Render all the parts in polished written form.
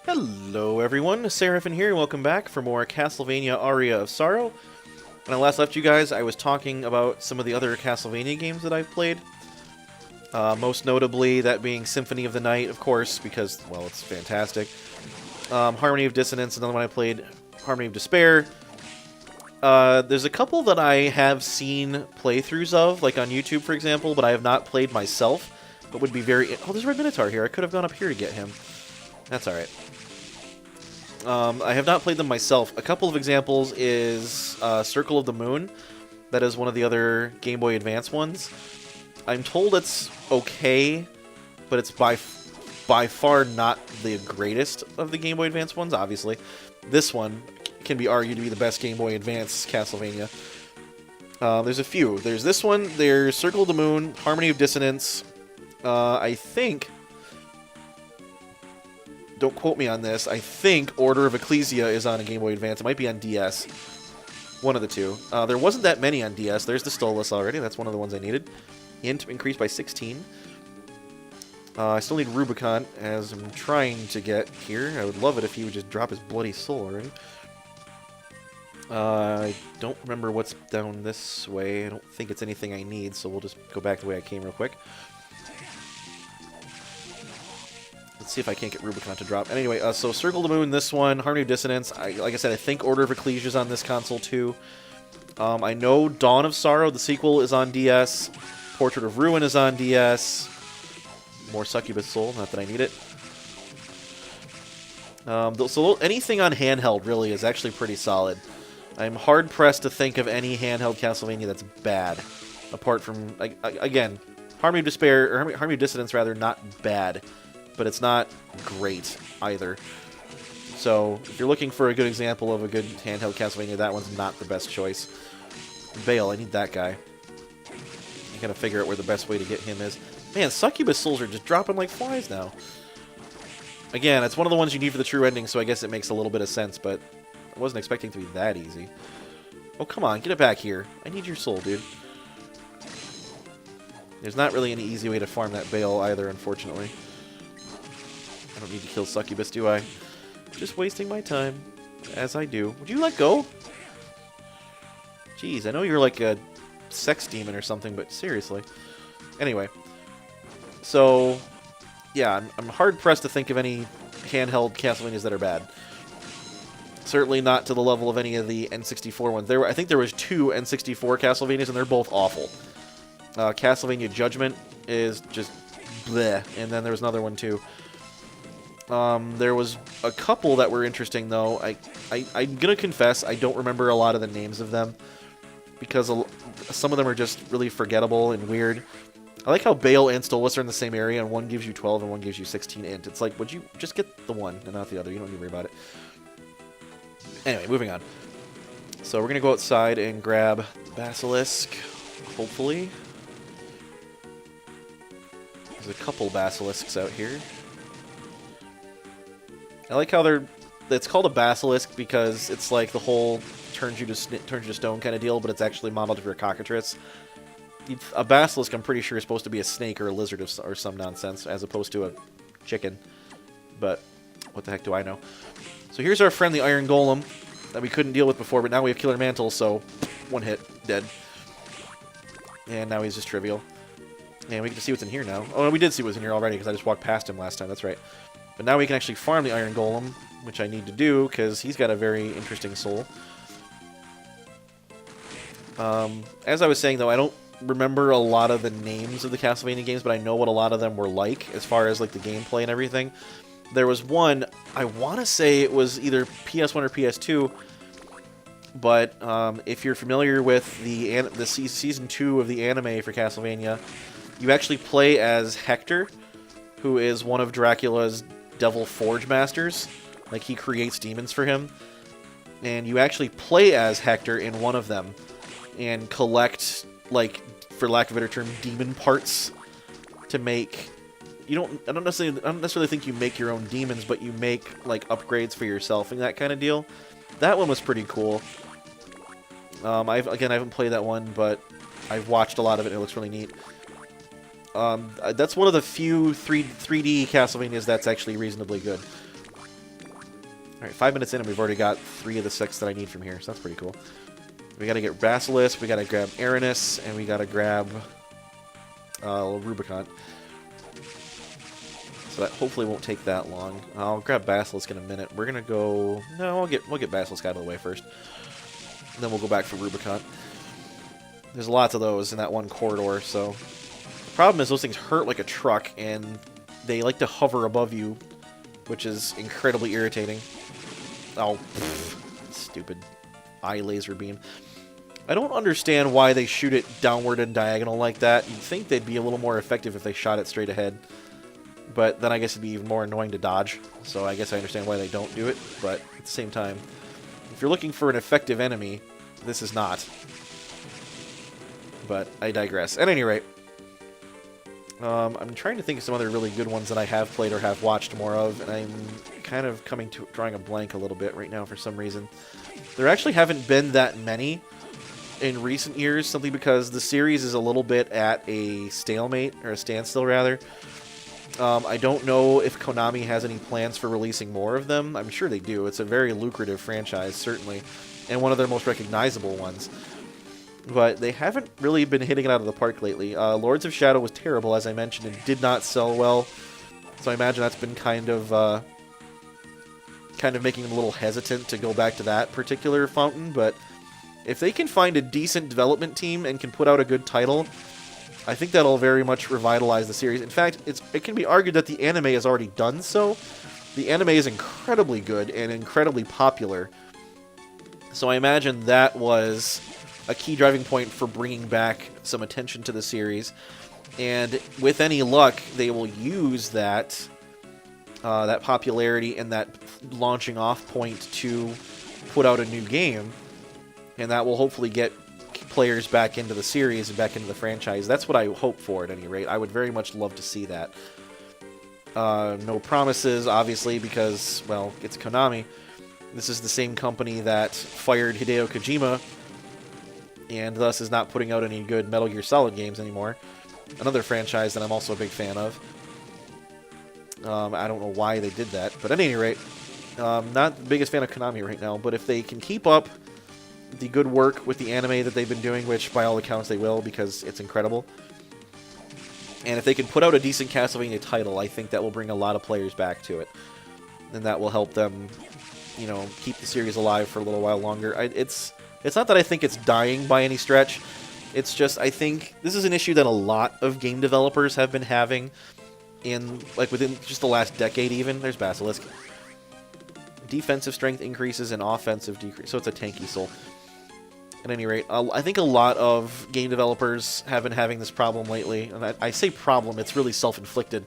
Hello everyone, Seraphin here, welcome back for more Castlevania Aria of Sorrow. When I last left you guys, I was talking about some of the other Castlevania games that I've played. Most notably, that being Symphony of the Night, of course, because, well, it's fantastic. Harmony of Dissonance, another one I played, Harmony of Despair. There's a couple that I have seen playthroughs of, like on YouTube, for example, but I have not played myself, but would be very... Oh, there's a Red Minotaur here. I could have gone up here to get him. That's alright. I have not played them myself. A couple of examples is Circle of the Moon. That is one of the other Game Boy Advance ones. I'm told it's okay, but it's by far not the greatest of the Game Boy Advance ones, obviously. This one can be argued to be the best Game Boy Advance Castlevania. There's a few. There's this one, there's Circle of the Moon, Harmony of Dissonance. I think... Don't quote me on this. I think Order of Ecclesia is on a Game Boy Advance. It might be on DS. One of the two. There wasn't that many on DS. There's the Stolas already. That's one of the ones I needed. Int increased by 16. I still need Rubicon, as I'm trying to get here. I would love it if he would just drop his bloody soul already. I don't remember what's down this way. I don't think it's anything I need, so we'll just go back the way I came real quick. Let's see if I can't get Rubicon to drop. Anyway, so Circle of the Moon, this one, Harmony of Dissonance. Like I said, I think Order of Ecclesia is on this console too. I know Dawn of Sorrow, the sequel, is on DS. Portrait of Ruin is on DS. More Succubus Soul, not that I need it. So anything on handheld really is actually pretty solid. I'm hard-pressed to think of any handheld Castlevania that's bad. Apart from, again, Harmony of Despair, or Harmony of Dissonance rather, not bad. But it's not great either. So, if you're looking for a good example of a good handheld Castlevania, that one's not the best choice. Bale, I need that guy. I gotta figure out where the best way to get him is. Man, Succubus Souls are just dropping like flies now. Again, it's one of the ones you need for the true ending, so I guess it makes a little bit of sense, but I wasn't expecting it to be that easy. Oh, come on, get it back here. I need your soul, dude. There's not really any easy way to farm that Bale either, unfortunately. I don't need to kill Succubus, do I? Just wasting my time, as I do. Would you let go? Jeez, I know you're like a sex demon or something, but seriously. Anyway. So, yeah, I'm hard-pressed to think of any handheld Castlevanias that are bad. Certainly not to the level of any of the N64 ones. I think there was 2 N64 Castlevanias, and they're both awful. Castlevania Judgment is just bleh, and then there was another one, too. There was a couple that were interesting, though. I'm gonna confess, I don't remember a lot of the names of them, because some of them are just really forgettable and weird. I like how Bale and Stolas are in the same area, and one gives you 12 and one gives you 16 int. It's like, would you just get the one and not the other? You don't need to worry about it. Anyway, moving on. So we're gonna go outside and grab Basilisk, hopefully. There's a couple Basilisks out here. I like how it's called a basilisk because it's like the whole turns you to stone kind of deal, but it's actually modeled after a cockatrice. A basilisk, I'm pretty sure, is supposed to be a snake or a lizard or some nonsense, as opposed to a chicken. But what the heck do I know? So here's our friend, the Iron Golem, that we couldn't deal with before, but now we have Killer Mantle, so one hit, dead. And now he's just trivial. And we get to see what's in here now. Oh, no, we did see what was in here already, because I just walked past him last time, that's right. But now we can actually farm the Iron Golem, which I need to do, because he's got a very interesting soul. As I was saying, though, I don't remember a lot of the names of the Castlevania games, but I know what a lot of them were like, as far as like the gameplay and everything. There was one, I want to say it was either PS1 or PS2, but if you're familiar with the Season 2 of the anime for Castlevania, you actually play as Hector, who is one of Dracula's Devil Forge Masters. Like, he creates demons for him. And you actually play as Hector in one of them and collect, like, for lack of a better term, demon parts to make... I don't necessarily think you make your own demons, but you make, like, upgrades for yourself and that kind of deal. That one was pretty cool. I haven't played that one, but I've watched a lot of it and it looks really neat. That's one of the few 3D Castlevanias that's actually reasonably good. Alright, 5 minutes in and we've already got 3 of the 6 that I need from here, so that's pretty cool. We gotta get Basilisk, we gotta grab Aranus, and we gotta grab Rubicon. So that hopefully won't take that long. I'll grab Basilisk in a minute. We're gonna go... No, we'll get Basilisk out of the way first. And then we'll go back for Rubicon. There's lots of those in that one corridor, so... The problem is those things hurt like a truck, and they like to hover above you, which is incredibly irritating. Oh, pfft, stupid eye laser beam. I don't understand why they shoot it downward and diagonal like that. You'd think they'd be a little more effective if they shot it straight ahead. But then I guess it'd be even more annoying to dodge. So I guess I understand why they don't do it. But at the same time, if you're looking for an effective enemy, this is not. But I digress. At any rate, I'm trying to think of some other really good ones that I have played or have watched more of, and I'm kind of drawing a blank a little bit right now for some reason. There actually haven't been that many in recent years, simply because the series is a little bit at a stalemate, or a standstill rather. I don't know if Konami has any plans for releasing more of them. I'm sure they do. It's a very lucrative franchise, certainly, and one of their most recognizable ones. But they haven't really been hitting it out of the park lately. Lords of Shadow was terrible, as I mentioned, and did not sell well. So I imagine that's been kind of making them a little hesitant to go back to that particular fountain. But if they can find a decent development team and can put out a good title, I think that'll very much revitalize the series. In fact, it can be argued that the anime has already done so. The anime is incredibly good and incredibly popular. So I imagine that was a key driving point for bringing back some attention to the series. And with any luck, they will use that that popularity and that launching off point to put out a new game. And that will hopefully get players back into the series and back into the franchise. That's what I hope for, at any rate. I would very much love to see that. No promises, obviously, because, well, it's Konami. This is the same company that fired Hideo Kojima, and thus is not putting out any good Metal Gear Solid games anymore. Another franchise that I'm also a big fan of. I don't know why they did that, but at any rate, not the biggest fan of Konami right now, but if they can keep up the good work with the anime that they've been doing, which by all accounts they will, because it's incredible, and if they can put out a decent Castlevania title, I think that will bring a lot of players back to it, and that will help them, you know, keep the series alive for a little while longer. It's not that I think it's dying by any stretch. It's just I think this is an issue that a lot of game developers have been having within just the last decade even. There's Basilisk. Defensive strength increases and offensive decrease. So it's a tanky soul. At any rate, I think a lot of game developers have been having this problem lately. And I say problem, it's really self-inflicted.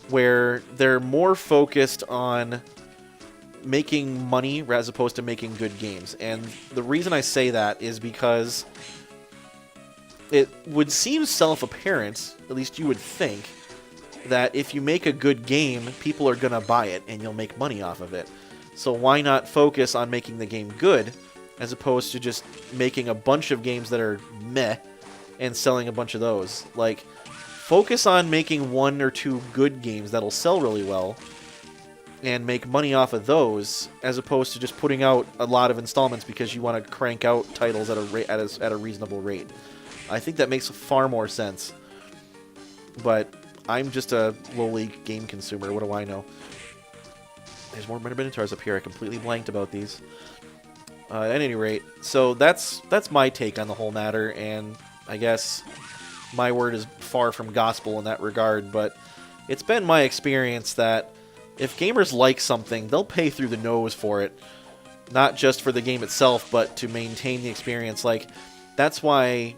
Where they're more focused on making money as opposed to making good games. And the reason I say that is because it would seem self-apparent, at least you would think, that if you make a good game, people are going to buy it and you'll make money off of it. So why not focus on making the game good as opposed to just making a bunch of games that are meh and selling a bunch of those? Like, focus on making 1 or 2 good games that'll sell really well and make money off of those, as opposed to just putting out a lot of installments because you want to crank out titles at a reasonable rate. I think that makes far more sense. But I'm just a lowly game consumer. What do I know? There's more Minotaurs up here. I completely blanked about these. At any rate, so that's my take on the whole matter, and I guess my word is far from gospel in that regard, but it's been my experience that if gamers like something, they'll pay through the nose for it. Not just for the game itself, but to maintain the experience. Like, that's why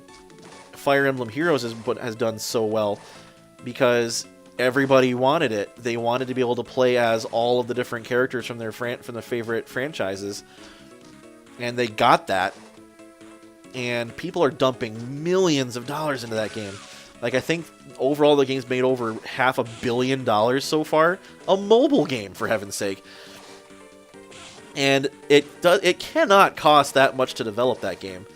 Fire Emblem Heroes has done so well, because everybody wanted it. They wanted to be able to play as all of the different characters from their favorite franchises, and they got that. And people are dumping millions of dollars into that game. Like, I think overall the game's made over $500 million so far. A mobile game, for heaven's sake. And it cannot cost that much to develop that game.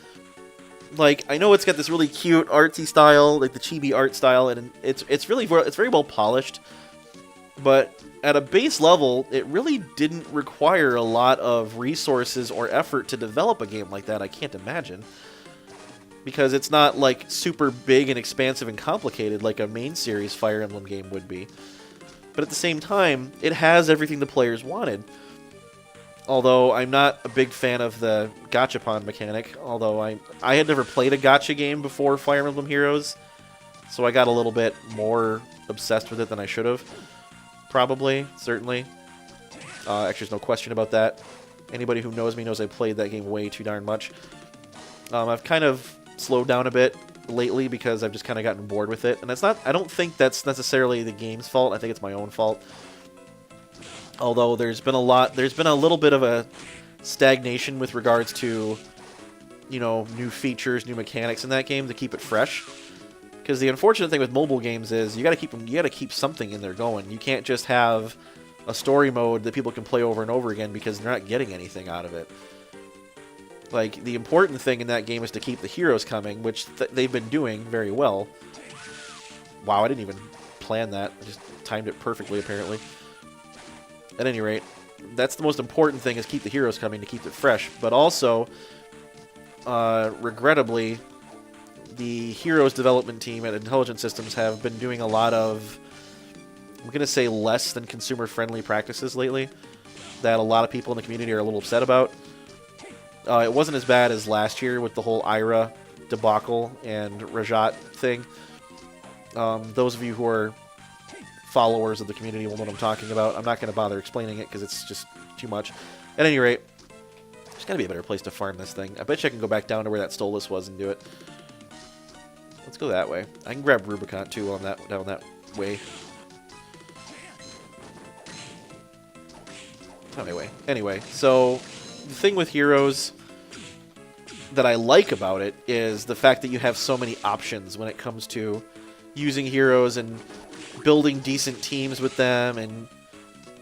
Like, I know it's got this really cute artsy style, like the chibi art style, and it's very well polished. But at a base level, it really didn't require a lot of resources or effort to develop a game like that, I can't imagine. Because it's not like super big and expansive and complicated like a main series Fire Emblem game would be. But at the same time, it has everything the players wanted. Although I'm not a big fan of the gachapon mechanic, although I had never played a gacha game before Fire Emblem Heroes, so I got a little bit more obsessed with it than I should have. Probably, certainly. Actually, there's no question about that. Anybody who knows me knows I played that game way too darn much. I've kind of slowed down a bit lately because I've just kind of gotten bored with it, and that's not. I don't think that's necessarily the game's fault. I think it's my own fault. Although there's been a little bit of a stagnation with regards to, you know, new features, new mechanics in that game to keep it fresh. Because the unfortunate thing with mobile games is you got to keep something in there going. You can't just have a story mode that people can play over and over again because they're not getting anything out of it. Like, the important thing in that game is to keep the heroes coming, which they've been doing very well. Wow, I didn't even plan that. I just timed it perfectly, apparently. At any rate, that's the most important thing, is keep the heroes coming to keep it fresh. But also, regrettably, the Heroes development team at Intelligent Systems have been doing a lot of, I'm going to say, less than consumer-friendly practices lately that a lot of people in the community are a little upset about. It wasn't as bad as last year with the whole Ira debacle and Rajat thing. Those of you who are followers of the community will know what I'm talking about. I'm not going to bother explaining it because it's just too much. At any rate, there's got to be a better place to farm this thing. I bet you I can go back down to where that Stolas was and do it. Let's go that way. I can grab Rubicon too on that down that way. Anyway, so the thing with Heroes that I like about it is the fact that you have so many options when it comes to using heroes and building decent teams with them, and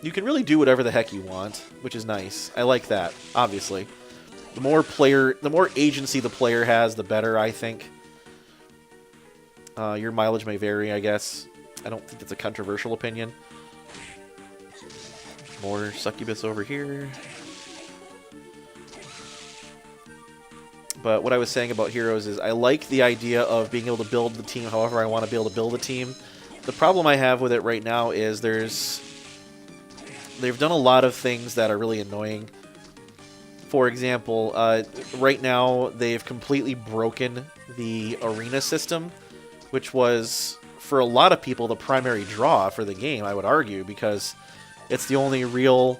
you can really do whatever the heck you want, which is nice. I like that, obviously. The more agency the player has, the better, I think. Your mileage may vary, I guess. I don't think that's a controversial opinion. More succubus over here. But what I was saying about Heroes is I like the idea of being able to build the team however I want to be able to build a team. The problem I have with it right now is they've done a lot of things that are really annoying. For example, right now they've completely broken the arena system, which was, for a lot of people, the primary draw for the game, I would argue, because it's the only real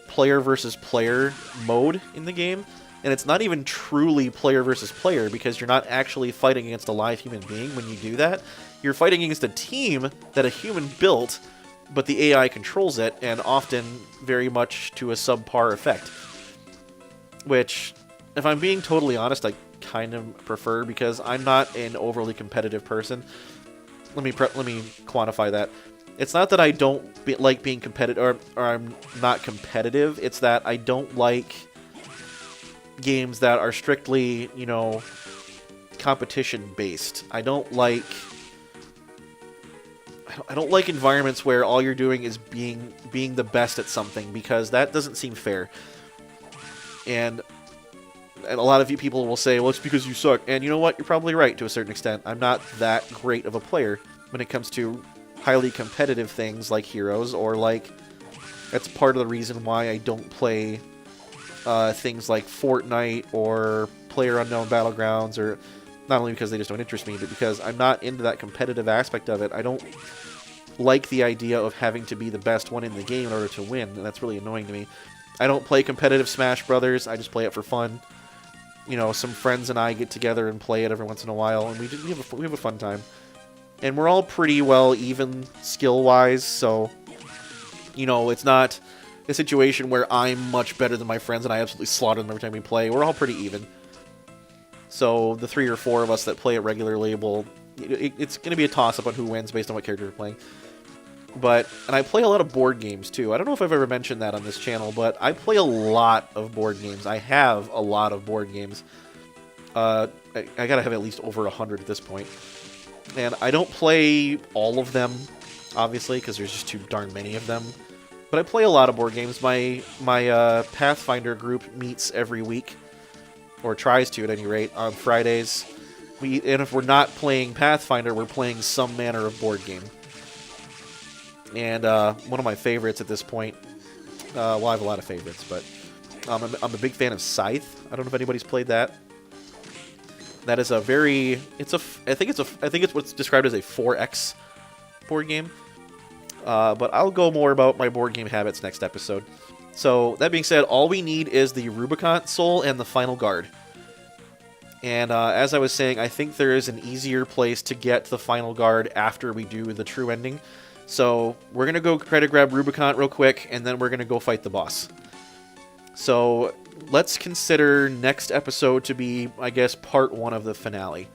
player versus player mode in the game. And it's not even truly player versus player, because you're not actually fighting against a live human being when you do that. You're fighting against a team that a human built, but the AI controls it, and often very much to a subpar effect. Which, if I'm being totally honest, I kind of prefer, because I'm not an overly competitive person. Let me quantify that. It's not that I don't like being competitive, or I'm not competitive. It's that I don't like games that are strictly, you know, competition-based. I don't like environments where all you're doing is being the best at something, because that doesn't seem fair. And a lot of you people will say, well, it's because you suck. And you know what? You're probably right to a certain extent. I'm not that great of a player when it comes to highly competitive things like Heroes, or like, that's part of the reason why I don't play things like Fortnite or PlayerUnknown Battlegrounds, or not only because they just don't interest me, but because I'm not into that competitive aspect of it. I don't like the idea of having to be the best one in the game in order to win, and that's really annoying to me. I don't play competitive Smash Brothers. I just play it for fun. You know, some friends and I get together and play it every once in a while, and we have a fun time. And we're all pretty well even skill-wise, so, you know, it's not a situation where I'm much better than my friends and I absolutely slaughter them every time we play. We're all pretty even. So the 3 or 4 of us that play it regularly it's going to be a toss-up on who wins based on what character we're playing. And I play a lot of board games, too. I don't know if I've ever mentioned that on this channel, but I play a lot of board games. I have a lot of board games. I gotta have at least over 100 at this point. And I don't play all of them obviously, because there's just too darn many of them. But I play a lot of board games. My Pathfinder group meets every week, or tries to at any rate, on Fridays. And if we're not playing Pathfinder, we're playing some manner of board game. And one of my favorites at this point, well, I have a lot of favorites, but I'm a big fan of Scythe. I don't know if anybody's played that. That is I think it's what's described as a 4X board game. But I'll go more about my board game habits next episode. So, that being said, all we need is the Rubicon Soul and the Final Guard. And as I was saying, I think there is an easier place to get the Final Guard after we do the true ending. So, we're going to go try to grab Rubicon real quick, and then we're going to go fight the boss. So, let's consider next episode to be, I guess, part 1 of the finale.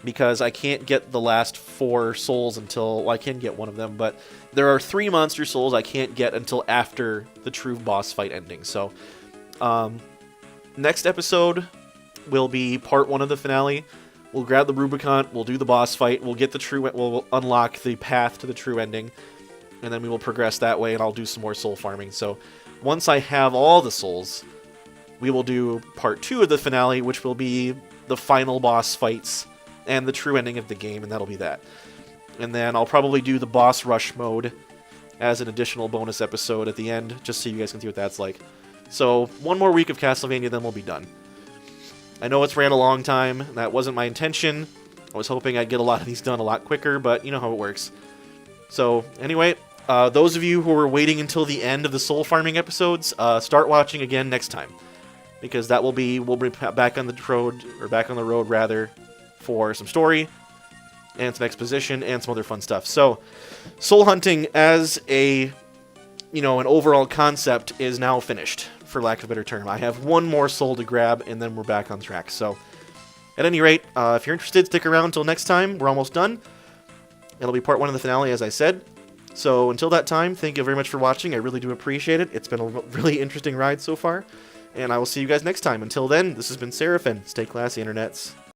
Because I can't get the last 4 souls until... Well, I can get one of them, but there are 3 monster souls I can't get until after the true boss fight ending. So, next episode will be part 1 of the finale. We'll grab the Rubicon, we'll do the boss fight, we'll unlock the path to the true ending, and then we will progress that way, and I'll do some more soul farming. So, once I have all the souls, we will do part 2 of the finale, which will be the final boss fights and the true ending of the game, and that'll be that. And then I'll probably do the boss rush mode as an additional bonus episode at the end, just so you guys can see what that's like. So, 1 more week of Castlevania, then we'll be done. I know it's ran a long time, that wasn't my intention. I was hoping I'd get a lot of these done a lot quicker, but you know how it works. So, anyway, those of you who were waiting until the end of the soul farming episodes, start watching again next time. Because we'll be back on the road rather, for some story, and some exposition, and some other fun stuff. So, soul hunting as an overall concept is now finished, for lack of a better term. I have 1 more soul to grab, and then we're back on track. So, at any rate, if you're interested, stick around until next time. We're almost done. It'll be part 1 of the finale, as I said. So, until that time, thank you very much for watching. I really do appreciate it. It's been a really interesting ride so far, and I will see you guys next time. Until then, this has been Seraphin. Stay classy, internets.